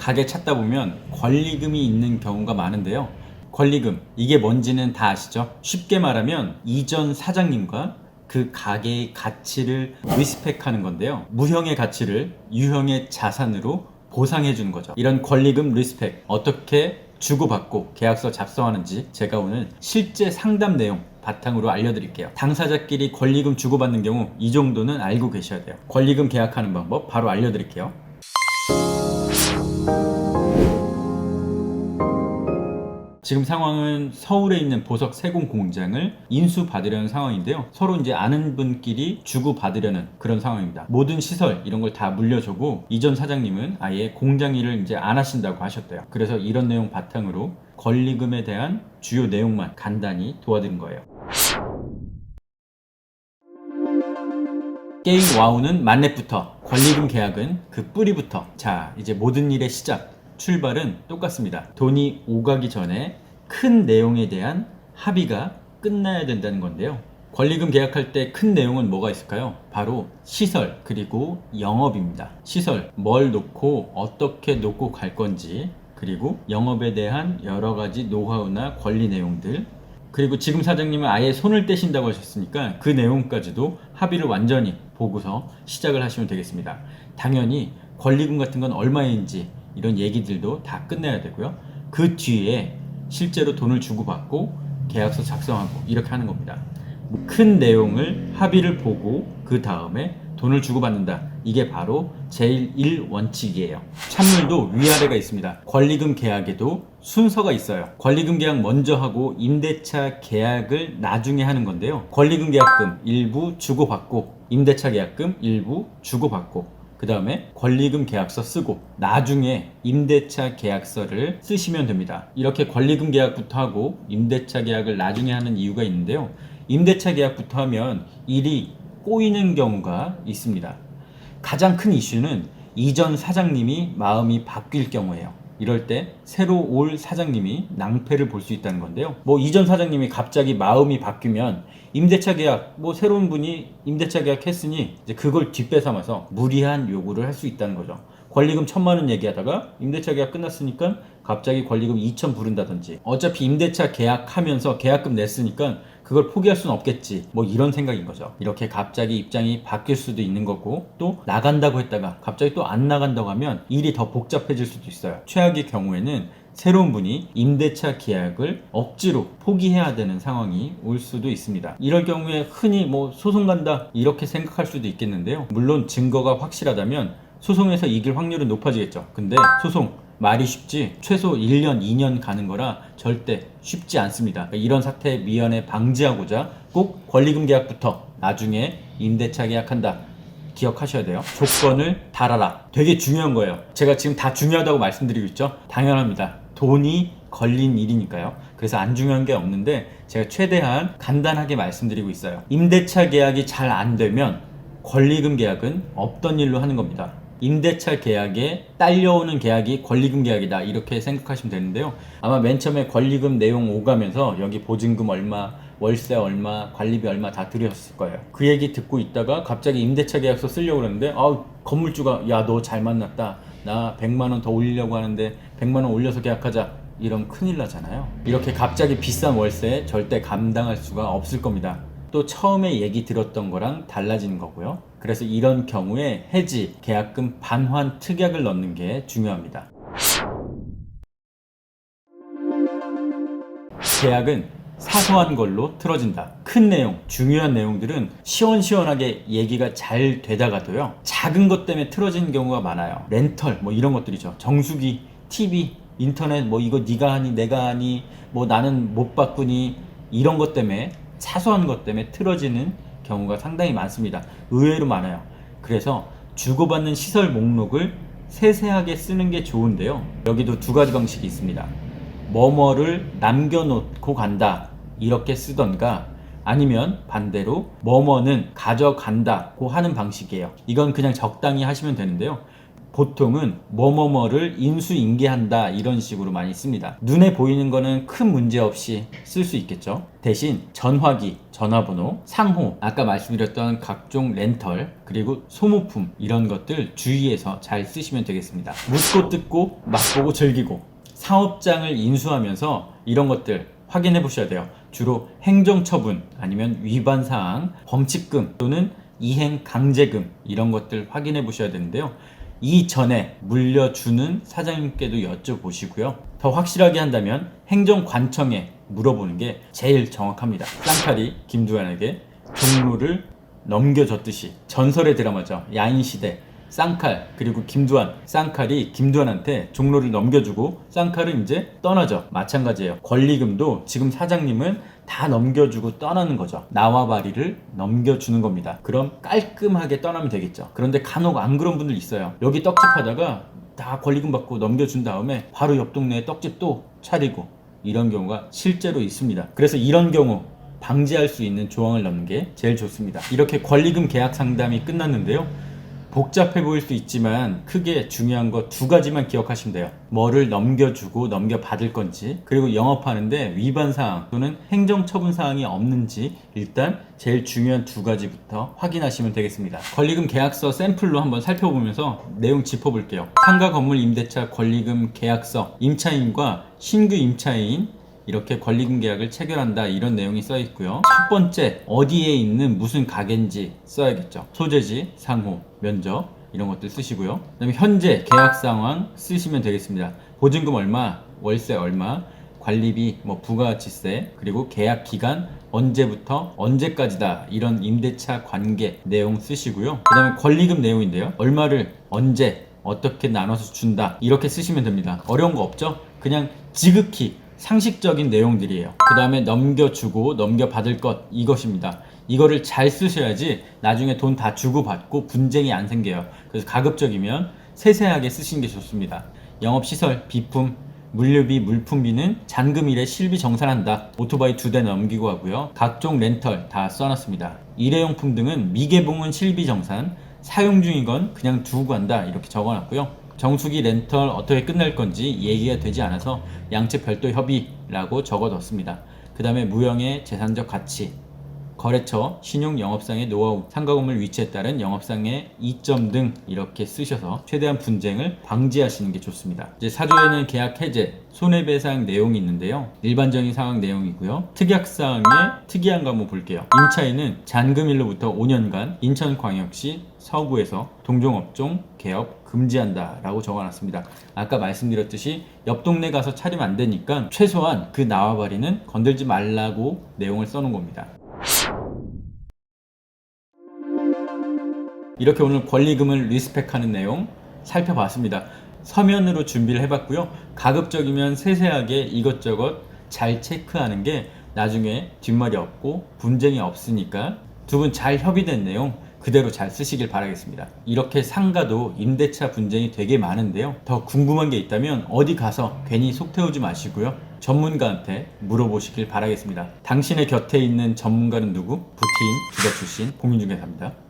가게 찾다 보면 권리금이 있는 경우가 많은데요. 권리금, 이게 뭔지는 다 아시죠? 쉽게 말하면 이전 사장님과 그 가게의 가치를 리스펙하는 건데요. 무형의 가치를 유형의 자산으로 보상해 주는 거죠. 이런 권리금 리스펙 어떻게 주고받고 계약서 작성하는지 제가 오늘 실제 상담 내용 바탕으로 알려드릴게요. 당사자끼리 권리금 주고받는 경우 이 정도는 알고 계셔야 돼요. 권리금 계약하는 방법 바로 알려드릴게요. 지금 상황은 서울에 있는 보석 세공 공장을 인수받으려는 상황인데요. 서로 이제 아는 분끼리 주고받으려는 그런 상황입니다. 모든 시설 이런 걸 다 물려주고 이전 사장님은 아예 공장 일을 이제 안 하신다고 하셨대요. 그래서 이런 내용 바탕으로 권리금에 대한 주요 내용만 간단히 도와드린 거예요. 게임 와우는 만렙부터, 권리금 계약은 그 뿌리부터. 자, 이제 모든 일의 시작. 출발은 똑같습니다. 돈이 오가기 전에 큰 내용에 대한 합의가 끝나야 된다는 건데요. 권리금 계약할 때 큰 내용은 뭐가 있을까요? 바로 시설 그리고 영업입니다. 시설, 뭘 놓고 어떻게 놓고 갈 건지, 그리고 영업에 대한 여러 가지 노하우나 권리 내용들, 그리고 지금 사장님은 아예 손을 떼신다고 하셨으니까 그 내용까지도 합의를 완전히 보고서 시작을 하시면 되겠습니다. 당연히 권리금 같은 건 얼마인지 이런 얘기들도 다 끝내야 되고요. 그 뒤에 실제로 돈을 주고받고 계약서 작성하고 이렇게 하는 겁니다. 큰 내용을 합의를 보고 그 다음에 돈을 주고받는다. 이게 바로 제1원칙이에요. 찬물도 위아래가 있습니다. 권리금 계약에도 순서가 있어요. 권리금 계약 먼저 하고 임대차 계약을 나중에 하는 건데요. 권리금 계약금 일부 주고받고 임대차 계약금 일부 주고받고 그 다음에 권리금 계약서 쓰고 나중에 임대차 계약서를 쓰시면 됩니다. 이렇게 권리금 계약부터 하고 임대차 계약을 나중에 하는 이유가 있는데요. 임대차 계약부터 하면 일이 꼬이는 경우가 있습니다. 가장 큰 이슈는 이전 사장님이 마음이 바뀔 경우예요. 이럴 때 새로 올 사장님이 낭패를 볼 수 있다는 건데요. 이전 사장님이 갑자기 마음이 바뀌면 임대차 계약, 새로운 분이 임대차 계약 했으니 이제 그걸 뒷배삼아서 무리한 요구를 할 수 있다는 거죠. 권리금 1,000만 원 얘기하다가 임대차 계약 끝났으니까 갑자기 권리금 2,000 부른다든지, 어차피 임대차 계약하면서 계약금 냈으니까 그걸 포기할 수는 없겠지, 이런 생각인 거죠. 이렇게 갑자기 입장이 바뀔 수도 있는 거고, 또 나간다고 했다가 갑자기 또 안 나간다고 하면 일이 더 복잡해질 수도 있어요. 최악의 경우에는 새로운 분이 임대차 계약을 억지로 포기해야 되는 상황이 올 수도 있습니다. 이럴 경우에 흔히 소송 간다 이렇게 생각할 수도 있겠는데요. 물론 증거가 확실하다면 소송에서 이길 확률은 높아지겠죠. 근데 소송 말이 쉽지 최소 1년, 2년 가는 거라 절대 쉽지 않습니다. 이런 사태 미연에 방지하고자 꼭 권리금 계약부터 나중에 임대차 계약한다. 기억하셔야 돼요. 조건을 달아라. 되게 중요한 거예요. 제가 지금 다 중요하다고 말씀드리고 있죠? 당연합니다. 돈이 걸린 일이니까요. 그래서 안 중요한 게 없는데 제가 최대한 간단하게 말씀드리고 있어요. 임대차 계약이 잘 안 되면 권리금 계약은 없던 일로 하는 겁니다. 임대차 계약에 딸려오는 계약이 권리금 계약이다 이렇게 생각하시면 되는데요. 아마 맨 처음에 권리금 내용 오가면서 여기 보증금 얼마, 월세 얼마, 관리비 얼마 다 들으셨을 거예요. 그 얘기 듣고 있다가 갑자기 임대차 계약서 쓰려고 그러는데 건물주가 야, 너 잘 만났다. 나 100만 원 더 올리려고 하는데 100만 원 올려서 계약하자. 이런 큰일 나잖아요. 이렇게 갑자기 비싼 월세 절대 감당할 수가 없을 겁니다. 또 처음에 얘기 들었던 거랑 달라지는 거고요. 그래서 이런 경우에 해지, 계약금 반환 특약을 넣는 게 중요합니다. 계약은 사소한 걸로 틀어진다. 큰 내용, 중요한 내용들은 시원시원하게 얘기가 잘 되다가도요, 작은 것 때문에 틀어지는 경우가 많아요. 렌털 이런 것들이죠. 정수기, TV, 인터넷 이거 네가 하니 내가 하니 나는 못 바꾸니 이런 것 때문에, 사소한 것 때문에 틀어지는 경우가 상당히 많습니다. 의외로 많아요. 그래서 주고받는 시설 목록을 세세하게 쓰는 게 좋은데요. 여기도 두 가지 방식이 있습니다. 뭐뭐를 남겨놓고 간다 이렇게 쓰던가, 아니면 반대로 뭐뭐는 가져간다고 하는 방식이에요. 이건 그냥 적당히 하시면 되는데요. 보통은 뭐뭐뭐를 인수인계한다 이런 식으로 많이 씁니다. 눈에 보이는 거는 큰 문제 없이 쓸 수 있겠죠. 대신 전화기, 전화번호, 상호, 아까 말씀드렸던 각종 렌털, 그리고 소모품 이런 것들 주의해서 잘 쓰시면 되겠습니다. 묻고 뜯고 맛보고 즐기고 사업장을 인수하면서 이런 것들 확인해 보셔야 돼요. 주로 행정처분 아니면 위반사항, 범칙금 또는 이행 강제금 이런 것들 확인해 보셔야 되는데요. 이전에 물려주는 사장님께도 여쭤보시고요. 더 확실하게 한다면 행정관청에 물어보는 게 제일 정확합니다. 쌍칼이 김두한에게 종로를 넘겨줬듯이 전설의 드라마죠. 야인시대 쌍칼 그리고 김두한, 쌍칼이 김두한한테 종로를 넘겨주고 쌍칼은 이제 떠나죠. 마찬가지예요. 권리금도 지금 사장님은 다 넘겨주고 떠나는 거죠. 나와바리를 넘겨주는 겁니다. 그럼 깔끔하게 떠나면 되겠죠. 그런데 간혹 안 그런 분들 있어요. 여기 떡집 하다가 다 권리금 받고 넘겨준 다음에 바로 옆 동네에 떡집 또 차리고 이런 경우가 실제로 있습니다. 그래서 이런 경우 방지할 수 있는 조항을 넣는 게 제일 좋습니다. 이렇게 권리금 계약 상담이 끝났는데요. 복잡해 보일 수 있지만 크게 중요한 거 두 가지만 기억하시면 돼요. 뭐를 넘겨주고 넘겨받을 건지, 그리고 영업하는데 위반사항 또는 행정처분사항이 없는지 일단 제일 중요한 두 가지부터 확인하시면 되겠습니다. 권리금 계약서 샘플로 한번 살펴보면서 내용 짚어볼게요. 상가 건물 임대차 권리금 계약서, 임차인과 신규 임차인 이렇게 권리금 계약을 체결한다 이런 내용이 써 있고요. 첫 번째 어디에 있는 무슨 가게인지 써야겠죠. 소재지, 상호, 면적 이런 것들 쓰시고요. 그다음에 현재 계약 상황 쓰시면 되겠습니다. 보증금 얼마, 월세 얼마, 관리비, 부가지세, 그리고 계약 기간 언제부터 언제까지다 이런 임대차 관계 내용 쓰시고요. 그다음에 권리금 내용인데요. 얼마를 언제 어떻게 나눠서 준다 이렇게 쓰시면 됩니다. 어려운 거 없죠? 그냥 지극히 상식적인 내용들이에요. 그 다음에 넘겨주고 넘겨받을 것 이것입니다. 이거를 잘 쓰셔야지 나중에 돈 다 주고 받고 분쟁이 안 생겨요. 그래서 가급적이면 세세하게 쓰시는 게 좋습니다. 영업시설, 비품, 물류비, 물품비는 잔금일에 실비 정산한다. 오토바이 2대 넘기고 하고요. 각종 렌털 다 써놨습니다. 일회용품 등은 미개봉은 실비 정산, 사용 중인 건 그냥 두고 간다 이렇게 적어놨고요. 정수기 렌털 어떻게 끝날 건지 얘기가 되지 않아서 양측 별도 협의라고 적어뒀습니다. 그 다음에 무형의 재산적 가치, 거래처, 신용 영업상의 노하우, 상가 건물 위치에 따른 영업상의 이점 등 이렇게 쓰셔서 최대한 분쟁을 방지하시는 게 좋습니다. 이제 사조에는 계약 해제, 손해배상 내용이 있는데요. 일반적인 상황 내용이고요. 특약사항의 특이한 거 한번 볼게요. 임차인은 잔금일로부터 5년간 인천광역시 서구에서 동종업종 개업 금지한다 라고 적어놨습니다. 아까 말씀드렸듯이 옆 동네 가서 차리면 안 되니까 최소한 그 나와바리는 건들지 말라고 내용을 써놓은 겁니다. 이렇게 오늘 권리금을 리스펙하는 내용 살펴봤습니다. 서면으로 준비를 해봤고요. 가급적이면 세세하게 이것저것 잘 체크하는 게 나중에 뒷말이 없고 분쟁이 없으니까 두 분 잘 협의된 내용 그대로 잘 쓰시길 바라겠습니다. 이렇게 상가도 임대차 분쟁이 되게 많은데요. 더 궁금한 게 있다면 어디 가서 괜히 속 태우지 마시고요. 전문가한테 물어보시길 바라겠습니다. 당신의 곁에 있는 전문가는 누구? 부티인 기자 출신 공인중개사입니다.